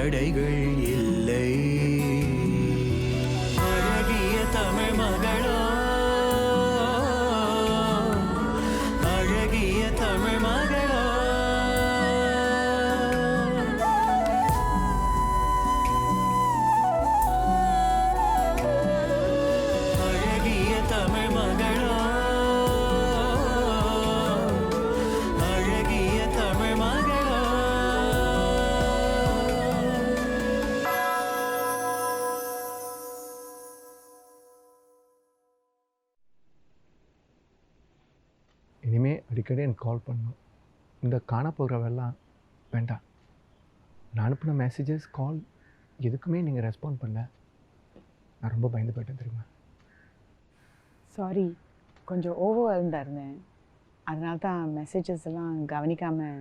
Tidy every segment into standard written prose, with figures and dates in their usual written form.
தடைகள் இல்லை. அழகிய தமிழ் மகளோ, அழகிய தமிழ் மகளோ. அழகிய தமிழ் மகளோ, அழகிய தமிழ் மகளோ. இனிமேல் அடிக்கடி எனக்கு கால் பண்ணணும். இந்த காணப்போகிறவெல்லாம் வேண்டாம். நான் அனுப்பின மெசேஜஸ் கால் எதுக்குமே நீங்கள் ரெஸ்பாண்ட் பண்ணல. நான் ரொம்ப பயந்து போயிட்டேன் தெரியுமா. சாரி, கொஞ்சம் ஓவர்வெல்ம்டாக இருந்தேன். அதனால தான் மெசேஜஸ் எல்லாம் கவனிக்காமல்.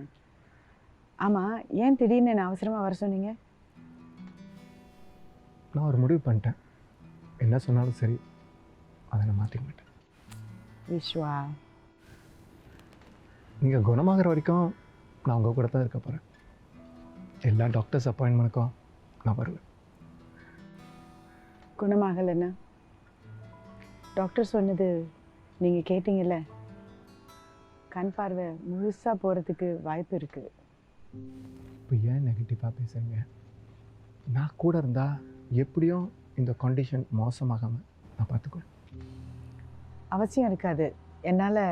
ஆமாம், ஏன் திடீர்னு என்ன அவசரமாக வர சொன்னீங்க? நான் ஒரு முடிவு பண்ணிட்டேன். என்ன சொன்னாலும் சரி, அதை நான் மாற்றிக்க மாட்டேன். விஸ்வா, நீங்கள் குணமாகிற வரைக்கும் நான் உங்கள் கூட தான் இருக்க போகிறேன். எல்லா டாக்டர்ஸ் அப்பாயின்மெண்ட்டுக்கும் நான் வருவேன். குணமாகலைன்னா டாக்டர் சொன்னது நீங்கள் கேட்டீங்கல்ல, கண் பார்வை முழுசாக போகிறதுக்கு வாய்ப்பு இருக்குது. இப்போ ஏன் நெகட்டிவாக பேசுகிறீங்க? நான் கூட இருந்தால் எப்படியும் இந்த கண்டிஷன் மோசமாகாமல் நான் பார்த்துக்குவேன். அவசியம் இருக்காது. என்னால்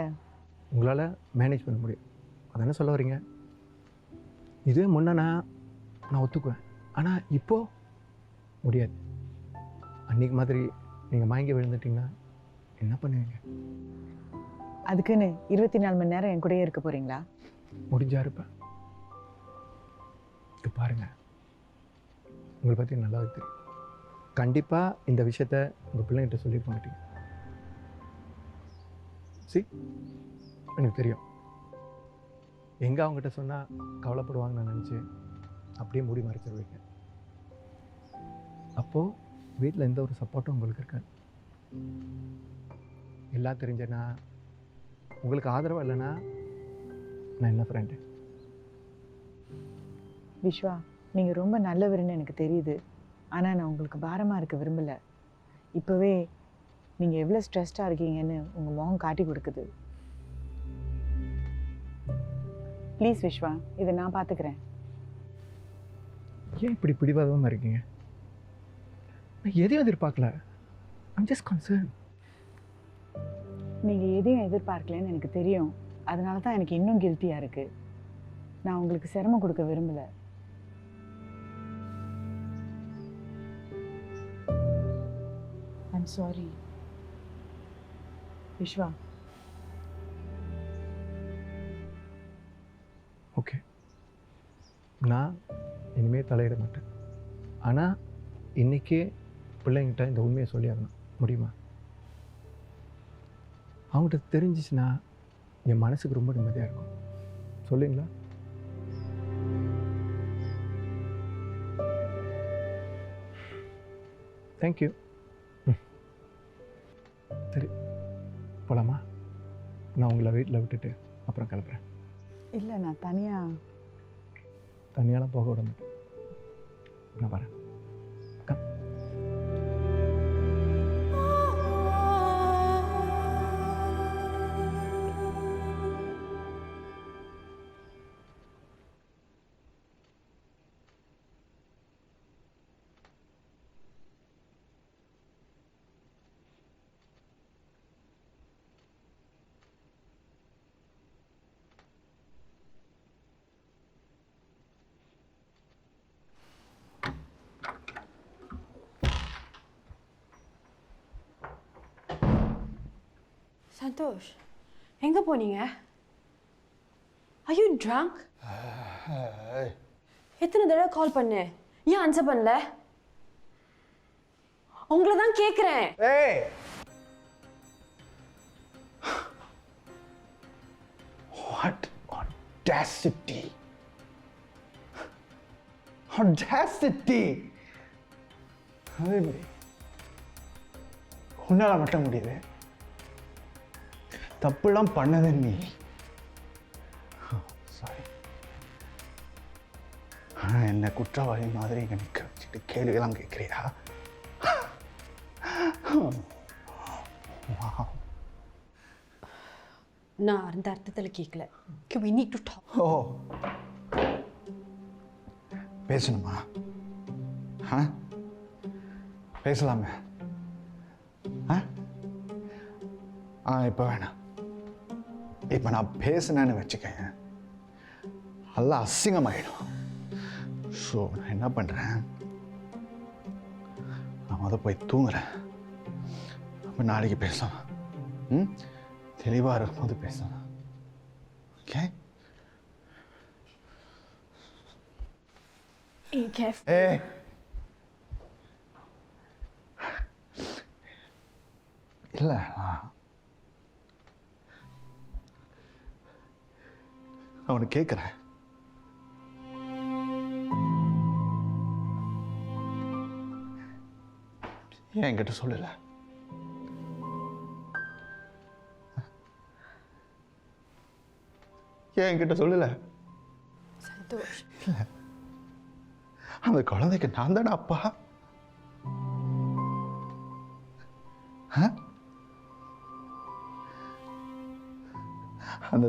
உங்களால் மேனேஜ் பண்ண முடியும். அதானே சொல்ல வரீங்க? இதே முன்னே நான் ஒத்துக்குவேன். ஆனால் இப்போது முடியாது. அன்றைக்கி மாதிரி நீங்கள் மயங்கி விழுந்துட்டிங்கன்னா என்ன பண்ணுவீங்க? அதுக்குன்னு 24 மணி நேரம் என் கூடயே இருக்க போகிறீங்களா? முடிஞ்சா இருப்பேன். இது பாருங்கள், உங்களை பற்றி நல்லா தெரியும். கண்டிப்பாக இந்த விஷயத்த உங்கள் பிள்ளைங்கிட்ட சொல்லியிருக்க மாட்டீங்க. எனக்கு தெரியும். எங்கே அவங்ககிட்ட சொன்னால் கவலைப்படுவாங்கன்னு நான் நினச்சி அப்படியே மூடி மறைச்சிருவீங்க. அப்போது வீட்டில் எந்த ஒரு சப்போர்ட்டும் உங்களுக்கு இருக்காது. எல்லாம் தெரிஞ்சேன்னா, உங்களுக்கு ஆதரவாக இல்லைன்னா நான் என்ன ஃப்ரெண்டு? விஸ்வா, நீங்கள் ரொம்ப நல்லவருன்னு எனக்கு தெரியுது. ஆனால் நான் உங்களுக்கு பாரமாக இருக்க விரும்பலை. இப்போவே நீங்கள் எவ்வளோ ஸ்ட்ரெஸ்டாக இருக்கீங்கன்னு உங்கள் முகம் காட்டி கொடுக்குது. ப்ளீஸ் விஸ்வா, இதை நான் பார்த்துக்கிறேன். ஏன் இப்படி பிடிவாதமாக இருக்கீங்க? நான் எதையும் எதிர்பார்க்கல. I'm just concern. நீங்கள் எதையும் எதிர்பார்க்கலன்னு எனக்கு தெரியும். அதனால தான் எனக்கு இன்னும் கில்ட்டியாக இருக்குது. நான் உங்களுக்கு சிரமம் கொடுக்க விரும்பலை. I'm sorry Vishwa. ஓகே, நான் இனிமேல் தலையிட மாட்டேன். ஆனால் இன்றைக்கே பிள்ளைங்கிட்ட இந்த உண்மையை சொல்லி ஆகணும். முடியுமா? அவங்ககிட்ட தெரிஞ்சிச்சுன்னா என் மனசுக்கு ரொம்ப நிம்மதியாக இருக்கும். சொல்லுங்களா? தேங்க்யூ. சரி, போகலாமா? நான் உங்களை வீட்டில் விட்டுட்டு அப்புறம் கிளம்புறேன். இல்லை, நான் தனியாலாம் போக விட மாட்டேன். நான் வரேன். சந்தோஷ், எங்கே போனீங்க? Are you drunk? எத்தனை தடவை கால் பண்ணேன், ஏன் ஆன்சர் பண்ணல? உங்களை தான் கேட்குறேன். Hey! What audacity! Audacity! உன்னால மட்டும் முடியுது. தப்புலாம் பண்ணது நீ. சாரி. ஆனால் என்ன குற்றவாளி மாதிரி இங்கே நிற்க வச்சுட்டு கேள்வியெல்லாம் கேட்குறியா? நான் அந்த அர்த்தத்தில் கேட்கல. We need to talk. ஓ, பேசணுமா? பேசலாமே. இப்போ வேணாம். இப்போ நான் பேசினேன்னு வச்சுக்கேன், எல்லாம் அசிங்கமாயிடும். ஸோ நான் என்ன பண்ணுறேன், நான் போய் தூங்குறேன். அப்போ நாளைக்கு பேசலாம். தெளிவாக இருக்கும்போது பேசலாம். ஓகே? ஏய், இல்லை, அவனை கேட்குறேன். ஏன் என்கிட்ட சொல்லல? ஏன் என்கிட்ட சொல்லல? சந்தோஷ், இல்ல, அந்த குழந்தைக்கு நான் தானே அப்பா. அந்த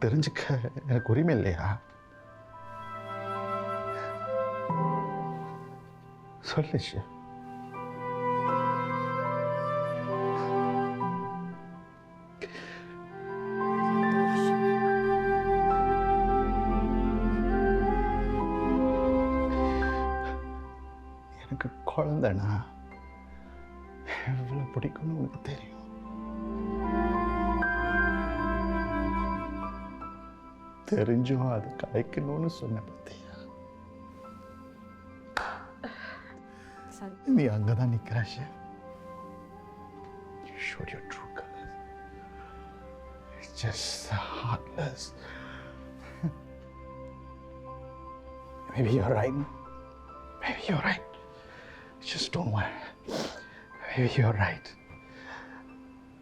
தெரிஞ்சுக்க எனக்கு உரிமை இல்லையா? சொல்லு. எனக்கு குழந்தைனா எவ்வளவு பிடிக்கும்னு உனக்கு தெரியும். தெரிஞ்சும் அது கலைக்கணும்னு சொன்ன பத்தியா? நீ அங்கதான் நிக்கிறாஷ. You showed your true colors. It's just heartless. Maybe you're right. Maybe you're right. Just don't worry. Maybe you're right.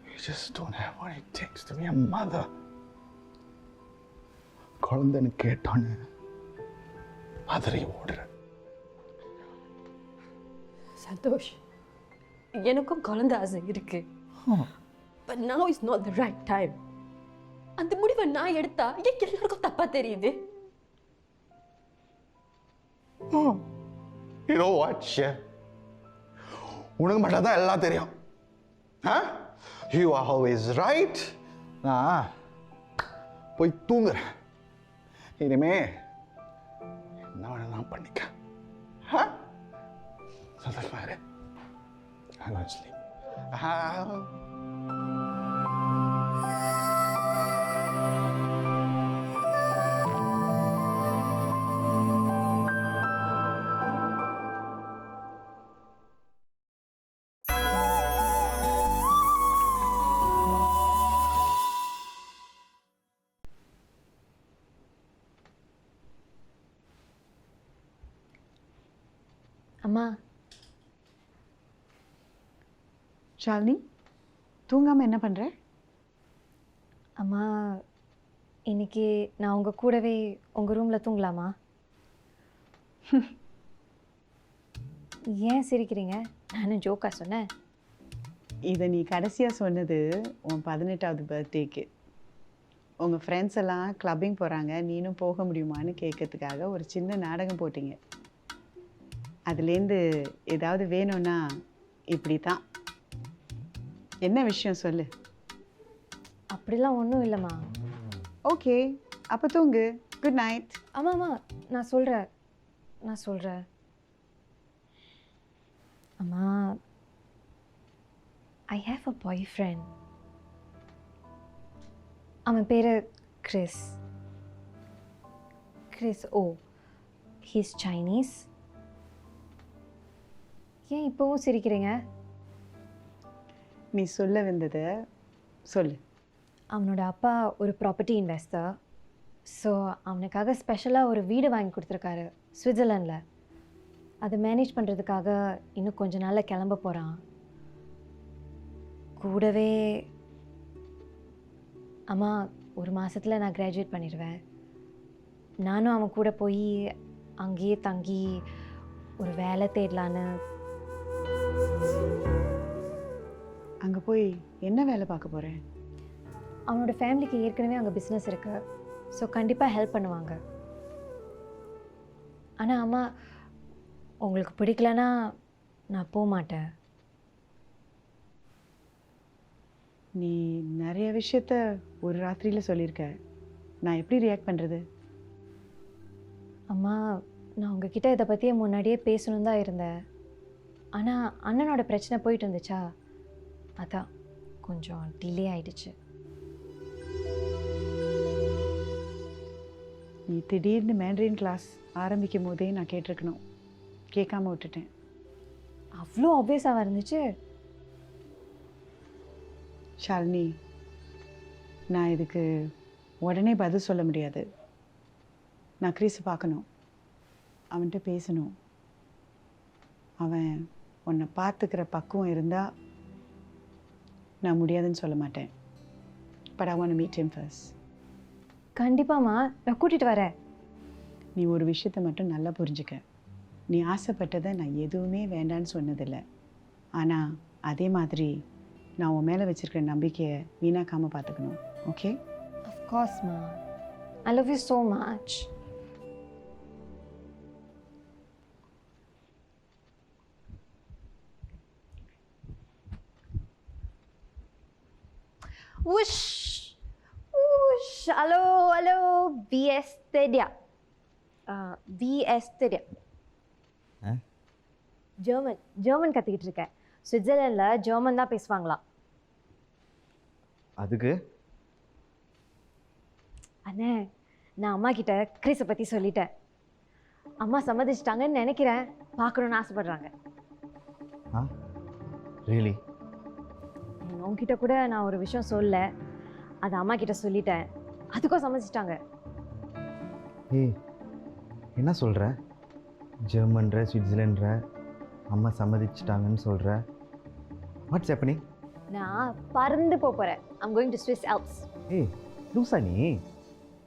You just don't have what it takes to be a mother. குழந்தைன்னு கேட்டோன்னு பதறி ஓடுற. சந்தோஷ், எனக்கும் குழந்தை ஆசை இருக்கு. But now is not the right time. அந்த முடிவை நான் எடுத்தா ஏன் எல்லாருக்கும் தப்பா தெரியுது? You know what, Chef? உனக்கு மட்டும் தான் எல்லாம் தெரியும். You are always right. நான் போய் தூங்குறேன். இனிமே என்ன வேணாலும் பண்ணிக்க. சந்தோஷமா இரு. I'm going to sleep. அம்மா. ஷாலினி, தூங்காமல் என்ன பண்ணுற? அம்மா, இன்னைக்கு நான் உங்கள் கூடவே உங்கள் ரூமில் தூங்கலாமா? ஏன் சிரிக்கிறீங்க? நானும் ஜோக்கா சொன்னேன். இதை நீ கடைசியாக சொன்னது உன் 18வது பர்த்டேக்கு. உங்கள் ஃப்ரெண்ட்ஸ் எல்லாம் கிளப்பிங் போகிறாங்க, நீனும் போக முடியுமான்னு கேட்கறதுக்காக ஒரு சின்ன நாடகம் போட்டிங்க. அதுலேருந்து ஏதாவது வேணும்னா இப்படி தான். என்ன விஷயம் சொல்லு. அப்படிலாம் ஒன்றும் இல்லைம்மா. ஓகே, அப்போ தூங்கு. Good night. ஆமாம்மா, நான் சொல்கிறேன். அம்மா, I have a bye friend. அவன் பேர் கிறிஸ். He's Chinese. ஏன் இப்போவும் சிரிக்கிறீங்க? நீ சொல்ல வந்ததை சொல்லு. அவனோட அப்பா ஒரு ப்ராப்பர்ட்டி இன்வெஸ்டர். ஸோ அவனுக்காக ஸ்பெஷலாக ஒரு வீடு வாங்கி கொடுத்துருக்காரு சுவிட்சர்லாண்டில். அதை மேனேஜ் பண்ணுறதுக்காக இன்னும் கொஞ்ச நாளில் கிளம்ப போகிறான். கூடவே அம்மா, ஒரு மாதத்தில் நான் கிராஜுவேட் பண்ணிடுவேன். நானும் அவன் கூட போய் அங்கேயே தங்கி ஒரு வேலை தேடலான்னு. அங்கே போய் என்ன வேலை பார்க்க போகிறேன்? அவனோட ஃபேமிலிக்கு ஏற்கனவே அங்கே பிஸ்னஸ் இருக்கு. ஸோ கண்டிப்பாக ஹெல்ப் பண்ணுவாங்க. ஆனால் அம்மா, உங்களுக்கு பிடிக்கலன்னா நான் போக மாட்டேன். நீ நிறைய விஷயத்த ஒரு ராத்திரியில் சொல்லியிருக்க. நான் எப்படி ரியாக்ட் பண்ணுறது? அம்மா, நான் உங்ககிட்ட இதை பற்றியே முன்னாடியே பேசணும் தான் இருந்தேன். ஆனால் அண்ணனோட பிரச்சனை போயிட்டு இருந்துச்சா, அதான் கொஞ்சம் டிலே ஆயிடுச்சு. நீ திடீர்னு மேண்ட்ரின் கிளாஸ் ஆரம்பிக்கும் போதே நான் கேட்டிருக்கணும். கேட்காம விட்டுட்டேன். அவ்வளோ ஆப்வியஸாக இருந்துச்சு. ஷாலினி, நான் இதுக்கு உடனே பதில் சொல்ல முடியாது. நான் கிறிஸை பார்க்கணும், அவன்கிட்ட பேசணும். அவன் உன்னை பார்த்துக்கிற பக்குவம் இருந்தால் நான் முடியாதுன்னு சொல்ல மாட்டேன். But I want to meet him first. கண்டிப்பாம்மா, நான் கூட்டிகிட்டு வரேன். நீ ஒரு விஷயத்தை மட்டும் நல்லா புரிஞ்சுக்க. நீ ஆசைப்பட்டதை நான் எதுவுமே வேண்டான்னு சொன்னதில்லை. ஆனால் அதே மாதிரி நான் உன் மேலே வச்சுருக்கிற நம்பிக்கையை வீணாக்காமல் பார்த்துக்கணும். ஓகே? அஃப்கோர்ஸ்மா, I love you so much. Whoosh! Whoosh! Hello, hello, VS Tedia. VS Tedia. German கற்றுக்கிட்டு இருக்கேன். சுவிட்சர்லாண்டில் ஜெர்மன் தான் பேசுவாங்களா. அதுக்கு அண்ணே, நான் அம்மா கிட்ட கிறிஸை பற்றி சொல்லிட்டேன். அம்மா சம்மதிச்சிட்டாங்கன்னு நினைக்கிறேன். பார்க்கணுன்னு ஆசைப்படுறாங்க. ரியலி? உங்ககிட்ட கூட நான் ஒரு விஷயம் சொல்ல, அது அம்மா கிட்ட சொல்லிட்டேன். அதுக்கும் சம்மதிச்சிட்டாங்க. ஏய், என்ன சொல்கிற? ஜெர்மன்ற, சுவிட்சர்லாண்ட்ற, அம்மா சம்மதிச்சிட்டாங்கன்னு சொல்கிற. What's happening? நான் பறந்து போகிறேன். I'm going to Swiss Alps. ஏய், லூசா நீ?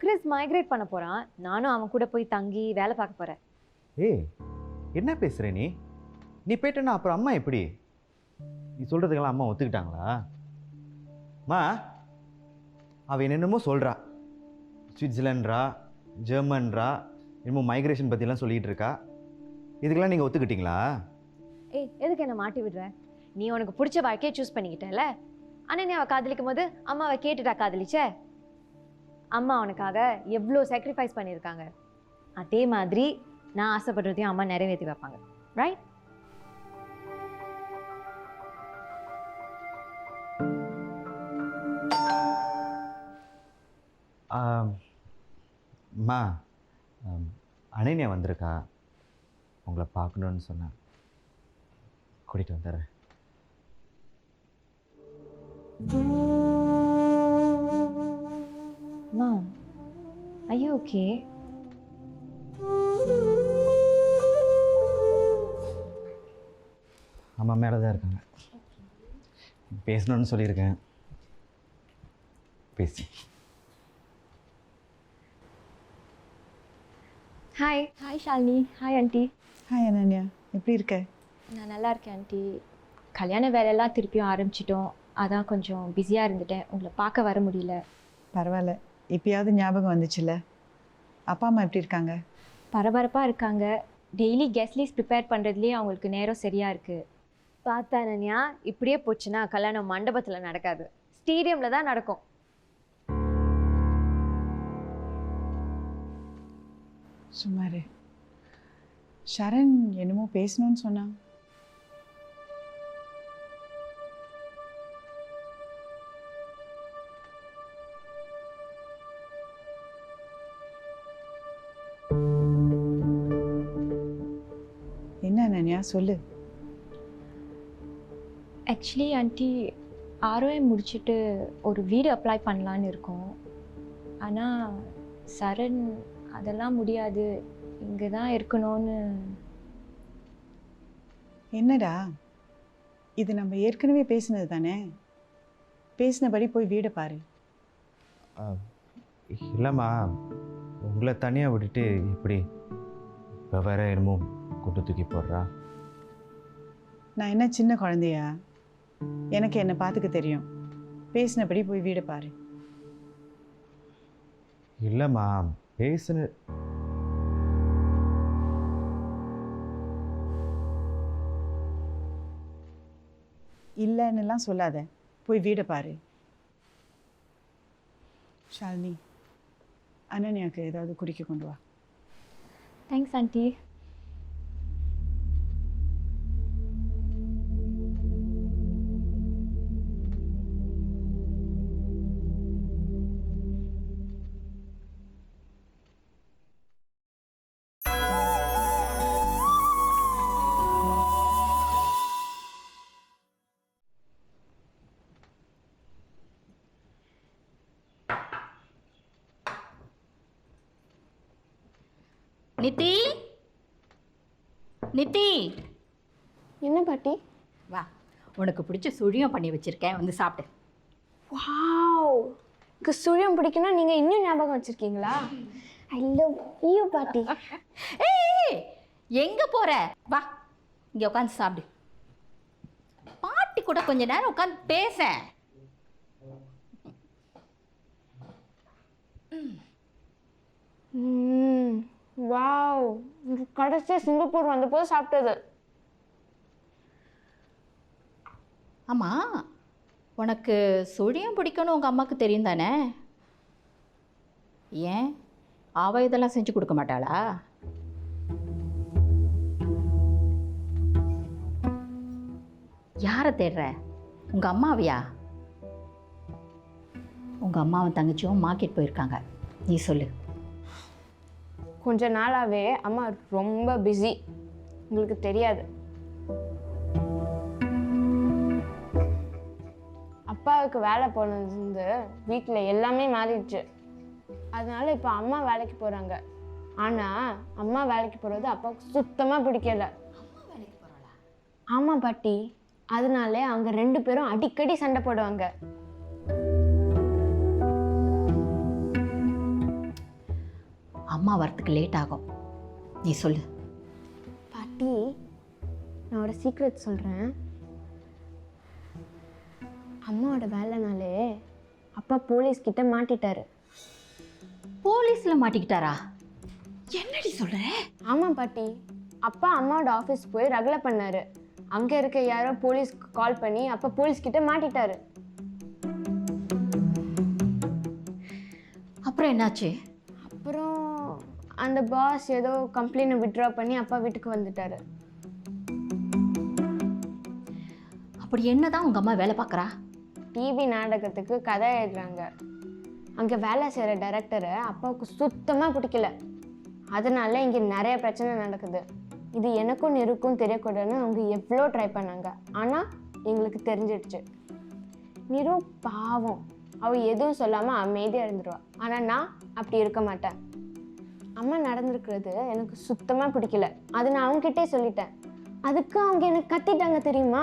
கிறிஸ் மைக்ரேட் பண்ண போகிறான். நானும் அவன் கூட போய் தங்கி வேலை பார்க்க போகிறேன். ஏய், என்ன பேசுகிற நீ? நீ போயிட்டேன்னா அப்புறம் அம்மா எப்படி? நீ சொல்கிறதுக்கெல்லாம் அம்மா ஒத்துக்கிட்டாங்களா? அம்மா, அவள் என்னென்னமோ சொல்கிறா. சுவிட்சர்லாண்ட்ரா, ஜெர்மன்ரா, என்னமோ மைக்ரேஷன் பற்றிலாம் சொல்லிகிட்டு இருக்கா. இதுக்கெல்லாம் நீங்கள் ஒத்துக்கிட்டீங்களா? ஏய், எதுக்கு என்னை மாட்டி விடுற? நீ உனக்கு பிடிச்ச வாழ்க்கையை சூஸ் பண்ணிக்கிட்டல. ஆனால் நீ அவள் காதலிக்கும் போது அம்மாவை கேட்டுட்டா காதலிச்ச. அம்மா அவனுக்காக எவ்வளோ சாக்ரிஃபைஸ் பண்ணியிருக்காங்க. அதே மாதிரி நான் ஆசைப்படுறதையும் அம்மா நிறைவேற்றி வைப்பாங்க. ரைட்? அம்மா, அனன்யா வந்திருக்கா. உங்களை பார்க்கணுன்னு சொன்னேன். கூட்டிகிட்டு வந்துடுறேன். அம்மா, are you okay? அம்மா மேலே தான் இருக்காங்க. பேசணுன்னு சொல்லியிருக்கேன். பேசி. Hi. Hi Shalini. Hi aunty. Hi Ananya, எப்படி இருக்க? நான் நல்லா இருக்கேன் ஆண்டி. கல்யாண வேலையெல்லாம் திருப்பியும் ஆரம்பிச்சிட்டோம். அதான் கொஞ்சம் பிஸியாக இருந்துட்டேன். உங்களை பார்க்க வர முடியல. பரவாயில்ல, இப்பயாவது ஞாபகம் வந்துச்சுல்ல. அப்பா அம்மா எப்படி இருக்காங்க? பரபரப்பாக இருக்காங்க. டெய்லி கெஸ்ட் லிஸ்ட் ப்ரிப்பேர் பண்ணுறதுலேயே அவங்களுக்கு நேரம் சரியாக இருக்குது. பார்த்தா அனன்யா, இப்படியே போச்சுன்னா கல்யாணம் மண்டபத்தில் நடக்காது, ஸ்டேடியமில் தான் நடக்கும். சுமாரு. ஷரண் என்னமோ பேசணும்னு சொன்னான். என்ன அனன்யா, சொல்லு. ஆக்சுவலி ஆண்டி, ஆர்ஓஎம் முடிச்சுட்டு ஒரு வீடு அப்ளை பண்ணலான்னு இருக்கோம். ஆனால் சரண் அதெல்லாம் முடியாது, இங்கே தான் இருக்கணும்னு. என்னடா இது, நம்ம ஏற்கனவே பேசினது தானே. பேசினபடி போய் வீடை பாரு. இல்லைம்மா, உங்களை தனியாக விட்டுட்டு எப்படி? இப்போ வேற என்னமோ குட்டு தூக்கி போடுறா. நான் என்ன சின்ன குழந்தையா? எனக்கு என்னை பார்த்துக்க தெரியும். பேசினபடி போய் வீடை பாரு. இல்லைம்மா, பேசுன இல்லைன்னுலாம் சொல்லாத, போய் வீடை பாரு. ஷாலினி, அனன்யாவுக்கு ஏதாவது குடிக்க கொண்டு வா. Thanks aunty. நித்தி, நித்தி, என்ன பாட்டி? வா, உனக்கு பிடிச்ச சுழியம் பண்ணி வச்சிருக்கேன், வந்து சாப்பிடு. வாவ், எனக்கு சுழியம் பிடிக்கும்னா நீங்கள் இன்னும் ஞாபகம் வச்சுருக்கீங்களா? ஐ லவ் யூ பாட்டி. ஏய், எங்கே போகிற? வா, இங்கே உட்காந்து சாப்பிடு. பாட்டி கூட கொஞ்ச நேரம் உட்காந்து பேச. வாவ், கடைசியாக சிங்கப்பூர் வந்தபோது சாப்பிட்டது. ஆமாம், உனக்கு சுழியம் பிடிக்கும்னு உங்கள் அம்மாவுக்கு தெரியும் தானே? ஏன் அவ இதெல்லாம் செஞ்சு கொடுக்க மாட்டாளா? யாரை தேடுற? உங்கள் அம்மாவையா? உங்கள் அம்மாவும் தங்கச்சியும் மார்க்கெட் போயிருக்காங்க, நீ சொல்லு. கொஞ்ச நாளாகவே அம்மா ரொம்ப பிஸி, உங்களுக்கு தெரியாது. அப்பாவுக்கு வேலை போனது வீட்டில் எல்லாமே மாறிடுச்சு. அதனால இப்போ அம்மா வேலைக்கு போகிறாங்க. ஆனால் அம்மா வேலைக்கு போகிறது அப்பாவுக்கு சுத்தமாக பிடிக்கல. ஆமாம் பாட்டி, அதனாலே அவங்க 2 பேரும் அடிக்கடி சண்டை போடுவாங்க. அம்மா வரத்துக்கு லேட் ஆகும், நீ சொல்லு. பாட்டி, நான் ஒரு சீக்ரெட் சொல்கிறேன். அம்மாவோட வேலைனாலே அப்பா போலீஸ்கிட்ட மாட்டிட்டாரு. போலீஸில் மாட்டிக்கிட்டாரா? என்னடி சொல்கிற? ஆமாம் பாட்டி, அப்பா அம்மாவோட ஆஃபீஸ் போய் ரகலை பண்ணாரு. அங்கே இருக்க யாரோ போலீஸ்க்கு கால் பண்ணி அப்பா போலீஸ்கிட்ட மாட்டிட்டாரு. அப்புறம் என்னாச்சு? அப்புறம் அந்த பாஸ் ஏதோ கம்ப்ளைண்ட் வித்ட்ரா பண்ணி அப்பா வீட்டுக்கு வந்துட்டாரு. அப்படி என்னதான் உங்கள் அம்மா வேலை பார்க்குறா? டிவி நாடகத்துக்கு கதை எழுதுறாங்க. அங்கே வேலை செய்கிற டைரக்டரை அப்பாவுக்கு சுத்தமாக பிடிக்கல. அதனால இங்கே நிறைய பிரச்சனை நடக்குது. இது எனக்கும் நிருக்கும் தெரியக்கூடாதுன்னு அவங்க எவ்வளோ ட்ரை பண்ணாங்க. ஆனால் எங்களுக்கு தெரிஞ்சிடுச்சு. நிரு பாவம், அவள் எதுவும் சொல்லாமல் அமைதியாக இருந்துருவா. ஆனால் நான் அப்படி இருக்க மாட்டேன். அம்மா நடந்திருக்கிறது எனக்கு சுத்தமாக பிடிக்கல. அதை நான் அவங்ககிட்டே சொல்லிட்டேன். அதுக்கு அவங்க எனக்கு கத்திட்டாங்க தெரியுமா?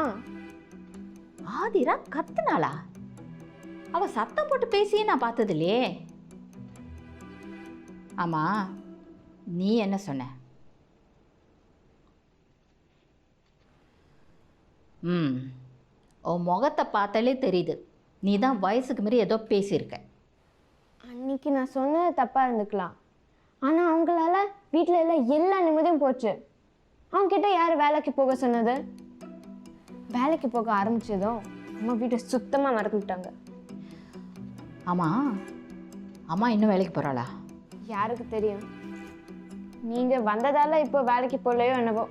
ஆதிரா கத்துனாளா? அவ சத்தம் போட்டு பேசியே நான் பார்த்தது இல்லையே. ஆமா, நீ என்ன சொன்ன? உன் முகத்தை பார்த்தாலே தெரியுது, நீ தான் வயசுக்கு மீறி ஏதோ பேசியிருக்க. அன்னைக்கு நான் சொன்னது தப்பாக இருந்துக்கலாம். ஆனால் அவங்களால வீட்டில் எல்லாம் எல்லா நிம்மதியும் போச்சு. அவங்ககிட்ட யார் வேலைக்கு போக சொன்னது? வேலைக்கு போக ஆரம்பித்ததும் அம்மா வீட்டை சுத்தமாக மறந்துட்டாங்க. ஆமாம், அம்மா இன்னும் வேலைக்கு போகிறாளா? யாருக்கு தெரியும்? நீங்கள் வந்ததால் இப்போ வேலைக்கு போகலையோ என்னவோ.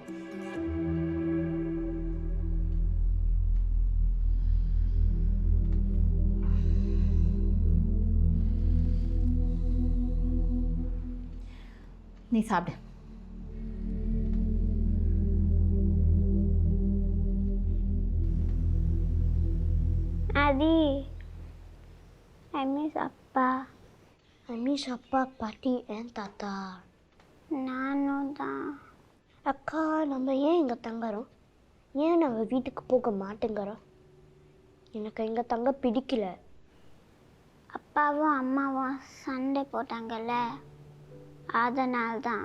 நீ சாப்பிடு. Adi, I miss Appa. I miss Appa, Patti and Tata. நானும் தான். அக்கா, நம்ம ஏன் இங்கே தங்குறோம்? ஏன் நம்ம வீட்டுக்கு போக மாட்டேங்கிறோம்? எனக்கு இங்கே தங்க பிடிக்கல. அப்பாவும் அம்மாவும் சண்டை போட்டாங்கல்ல, அதனால்தான்.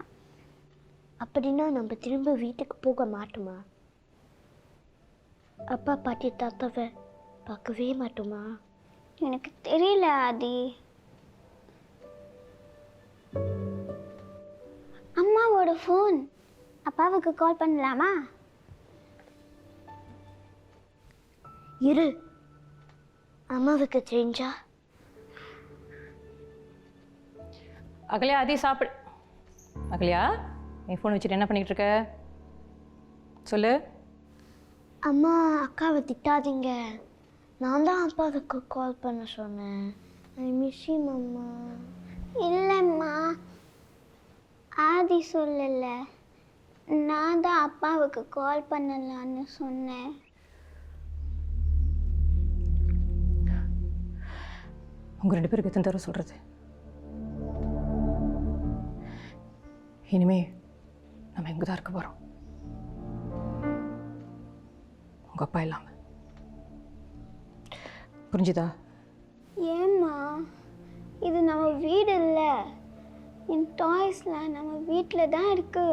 அப்படின்னா நம்ம திரும்ப வீட்டுக்கு போக மாட்டோமா? அப்பா பாட்டி தாத்தாவை பார்க்கவே மாட்டோமா? எனக்கு தெரியல ஆதி. அம்மாவோட ஃபோன், அப்பாவுக்கு கால் பண்ணலாமா? இரு, அம்மாவுக்கு தெரிஞ்சா. அகல்யா, அதே சாப்பிடு. அகல்யா, என் ஃபோன் வச்சுட்டு என்ன பண்ணிகிட்டு இருக்க? சொல்லு. அம்மா, அக்காவை திட்டாதீங்க. நான் தான் அப்பாவுக்கு கால் பண்ண சொன்னேன். ஐ மிஸ் யூ அம்மா. இல்லைம்மா, ஆதி சொல்லலை. நான் தான் அப்பாவுக்கு கால் பண்ணலான்னு சொன்னேன். உங்கள் 2 பேருக்கு எத்தனை தடவை சொல்கிறது? இனிமே நம்ம எங்கே தான் இருக்க போகிறோம், உங்கள் அப்பா இல்லாமல். புரிஞ்சுதா? ஏம்மா, இது நம்ம வீடு இல்லை. என் டாய்ஸ்லாம் நம்ம வீட்டில் தான் இருக்கு.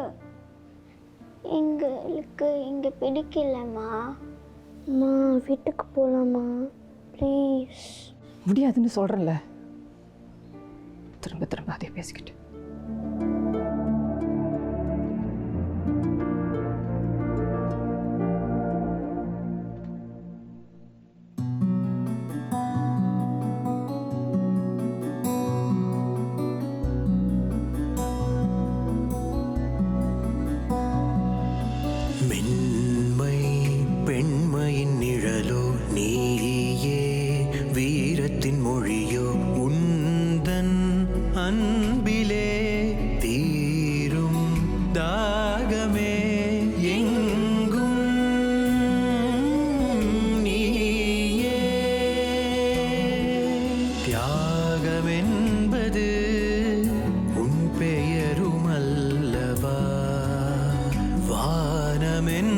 எங்களுக்கு இங்கே பிடிக்கலம்மா. அம்மா, வீட்டுக்கு போகலாமா ப்ளீஸ்? முடியாதுன்னு சொல்கிறேன்ல, திரும்ப திரும்ப அதே பேசிக்கிட்டு. மென்மை பெண்மையின் நிழலோ நீயே, வீரத்தின் மொழியோ உந்தன் அன்பிலே தீரும் தாகமே எங்கும் நீயே. தியாகமென்பது உன் பெயரும் அல்லவா, வானமென்